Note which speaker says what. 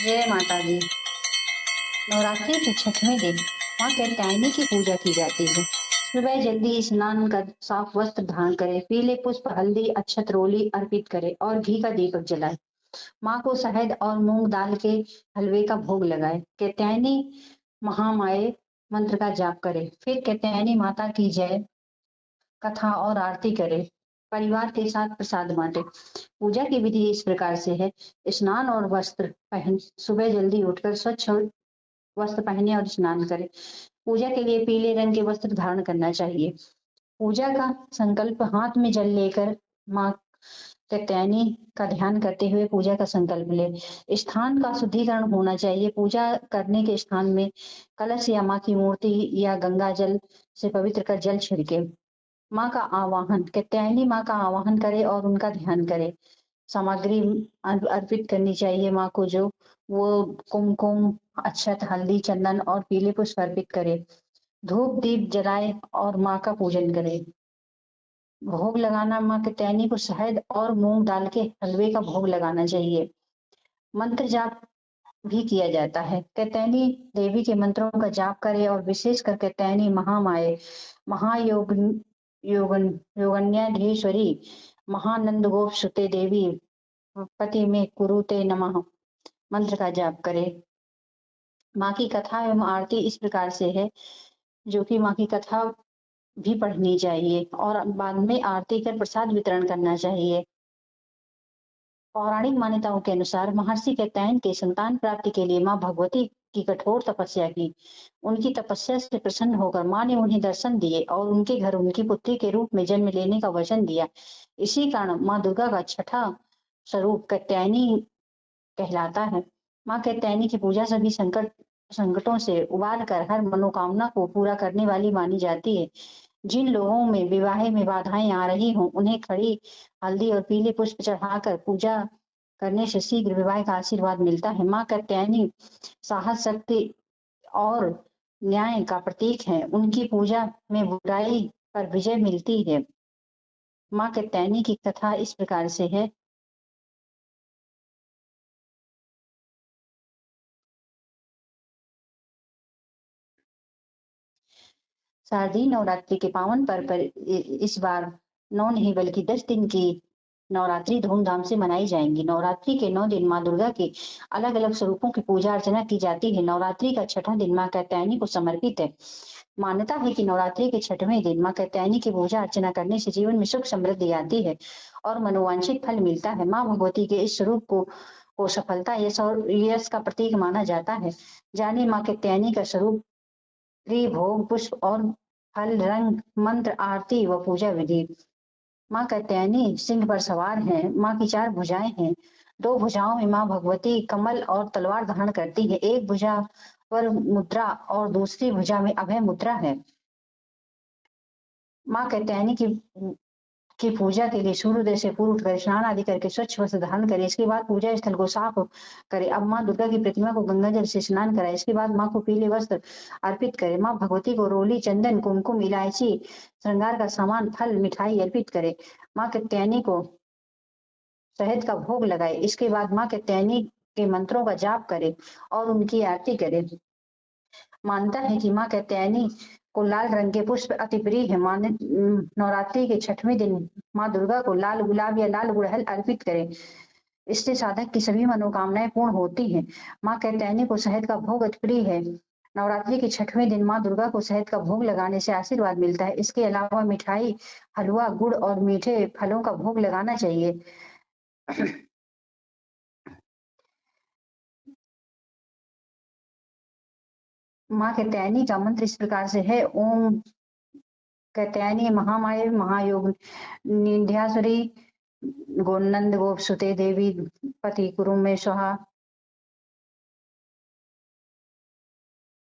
Speaker 1: जय माता दी। नवरात्रि के छठवें दिन माँ कात्यायनी की पूजा की जाती है। सुबह जल्दी स्नान कर साफ वस्त्र धारण करें, पीले पुष्प, हल्दी, अक्षत, रोली अर्पित करें और घी का दीपक जलाएं। माँ को शहद और मूंग दाल के हलवे का भोग लगाएं। कात्यायनी महामाये मंत्र का जाप करें। फिर कात्यायनी माता की जय कथा और आरती करें। परिवार के साथ प्रसाद बांटे। पूजा की विधि इस प्रकार से है। स्नान और वस्त्र पहन सुबह जल्दी उठकर स्वच्छ वस्त्र पहने और स्नान करें। पूजा के लिए पीले रंग के वस्त्र धारण करना चाहिए। पूजा का संकल्प हाथ में जल लेकर माँ कात्यायनी का ध्यान करते हुए पूजा का संकल्प ले। स्थान का शुद्धिकरण होना चाहिए। पूजा करने के स्थान में कलश या माँ की मूर्ति या गंगा जल से पवित्र कर जल छिड़के। माँ का आवाहन, कात्यायनी माँ का आवाहन करे और उनका ध्यान करे। सामग्री अर्पित करनी चाहिए माँ को, जो वो कुमकुम, अक्षत, हल्दी, चंदन और पीले पुष्प अर्पित करे। धूप दीप जलाए और माँ का पूजन करे। भोग लगाना, माँ कात्यायनी को शहद और मूंग दाल के हलवे का भोग लगाना चाहिए। मंत्र जाप भी किया जाता है। कात्यायनी देवी के मंत्रों का जाप करे और विशेषकर कात्यायनी महामाये, महायोग योगन योगन्याधीश्वरी, महानंद गोप सुते देवी पति में कुरुते नमः मंत्र का जाप करे। माँ की कथा एवं आरती इस प्रकार से है, जो कि माँ की कथा भी पढ़नी चाहिए और बाद में आरती कर प्रसाद वितरण करना चाहिए। पौराणिक मान्यताओं के अनुसार महर्षि कात्यायन के संतान प्राप्ति के लिए माँ भगवती की कठोर तपस्या की। उनकी तपस्या से प्रसन्न होकर माँ ने उन्हें दर्शन दिए और उनके घर उनकी पुत्री के रूप में जन्म लेने का वचन दिया। इसी कारण माँ दुर्गा का छठा स्वरूप कात्यायनी कहलाता है। माँ कात्यायनी की पूजा सभी संकटों से उबार कर हर मनोकामना को पूरा करने वाली मानी जाती है। जिन लोगों में विवाह में बाधाएं आ रही हों, उन्हें खड़ी हल्दी और पीले पुष्प चढ़ाकर पूजा करने से शीघ्र विवाह का आशीर्वाद मिलता है। माँ कात्यायनी साहस, शक्ति और न्याय का प्रतीक है। उनकी पूजा में बुराई पर विजय मिलती है। माँ कात्यायनी की कथा इस प्रकार से है। शारदीय नवरात्रि के पावन पर्व पर इस बार 9 नहीं बल्कि 10 दिन की नवरात्रि धूमधाम से मनाई जाएंगी। नवरात्रि के 9 दिन माँ दुर्गा के अलग अलग स्वरूपों की पूजा अर्चना की जाती है। नवरात्रि का छठा दिन माँ कात्यायनी को समर्पित है। मान्यता है कि नवरात्रि के छठवें दिन माँ कात्यायनी की पूजा अर्चना करने से जीवन में सुख समृद्धि आती है और मनोवांछित फल मिलता है। माँ भगवती के इस स्वरूप को सफलता, यश और यश का प्रतीक माना जाता है। जाने माँ कात्यायनी का स्वरूप, भोग, पुष्प और फल, रंग, मंत्र, आरती व पूजा विधि। माँ कात्यायनी सिंह पर सवार हैं। माँ की 4 भुजाएं हैं। 2 भुजाओं में माँ भगवती कमल और तलवार धारण करती है। एक भुजा पर मुद्रा और दूसरी भुजा में अभय मुद्रा है। माँ कात्यायनी की पूजा के लिए सूर्योदय से पूर्व उठकर स्नान आदि करके स्वच्छ वस्त्र धारण करें। इसके बाद पूजा स्थल को साफ करें। अब माँ दुर्गा की प्रतिमा को गंगा जल से स्नान कराएं। इसके बाद माँ को पीले वस्त्र अर्पित करें। माँ भगवती को रोली, चंदन, कुमकुम, इलायची, श्रृंगार का सामान, फल, मिठाई अर्पित करें। माँ कात्यायनी को शहद का भोग लगाए। इसके बाद माँ कात्यायनी के मंत्रों का जाप करें और उनकी आरती करें। मानता है कि माँ कात्यायनी को लाल रंग के पुष्प अति प्रिय है। नवरात्रि के छठवें दिन माँ दुर्गा को लाल गुलाब या लाल गुड़हल अर्पित करें। इससे साधक की सभी मनोकामनाएं पूर्ण होती हैं। माँ कात्यायनी को शहद का भोग अति प्रिय है। नवरात्रि के छठवें दिन माँ दुर्गा को शहद का भोग लगाने से आशीर्वाद मिलता है। इसके अलावा मिठाई, हलवा, गुड़ और मीठे फलों का भोग लगाना चाहिए। माँ कात्यायनी का मंत्र इस प्रकार से है। ओम कात्यायनी महामाये महायोग निंध्यासुरी गोनंद गोप सुते देवी पति कुरु में स्वाहा।